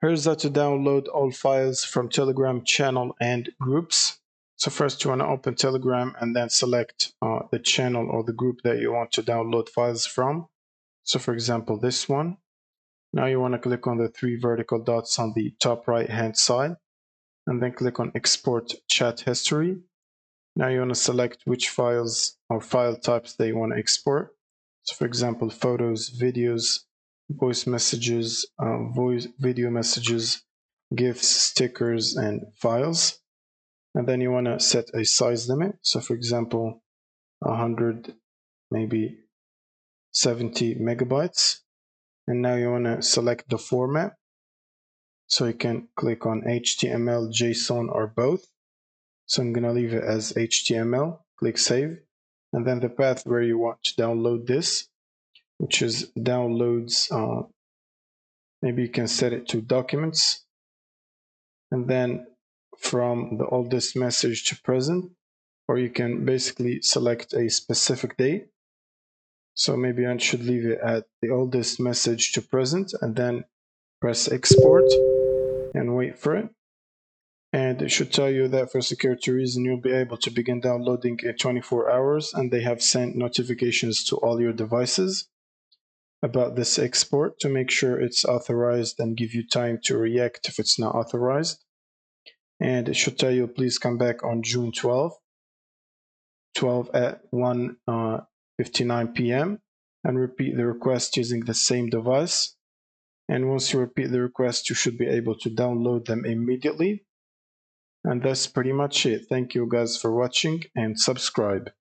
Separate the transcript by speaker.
Speaker 1: Here's how to download all files from Telegram channel and groups. So first you want to open Telegram and then select the channel or the group that you want to download files from. So for example, this one. Now you want to click on the three vertical dots on the top right hand side and then click on export chat history. Now you want to select which files or file types that you want to export. So for example, photos, videos, voice messages, video messages, GIFs, stickers, and files. And then you want to set a size limit. So for example, 100, maybe 70 megabytes. And now you want to select the format. So you can click on HTML, JSON, or both. So I'm going to leave it as HTML, click save. And then the path where you want to download this, which is downloads, maybe you can set it to documents. And then from the oldest message to present, or you can basically select a specific date. So maybe I should leave it at the oldest message to present and then press export and wait for it. And it should tell you that for security reason, you'll be able to begin downloading in 24 hours, and they have sent notifications to all your devices about this export to make sure it's authorized and give you time to react if it's not authorized. And it should tell you, please come back on June 12 at 1:59 p.m. and repeat the request using the same device. And once you repeat the request, you should be able to download them immediately. And that's pretty much it. Thank you guys for watching and subscribe.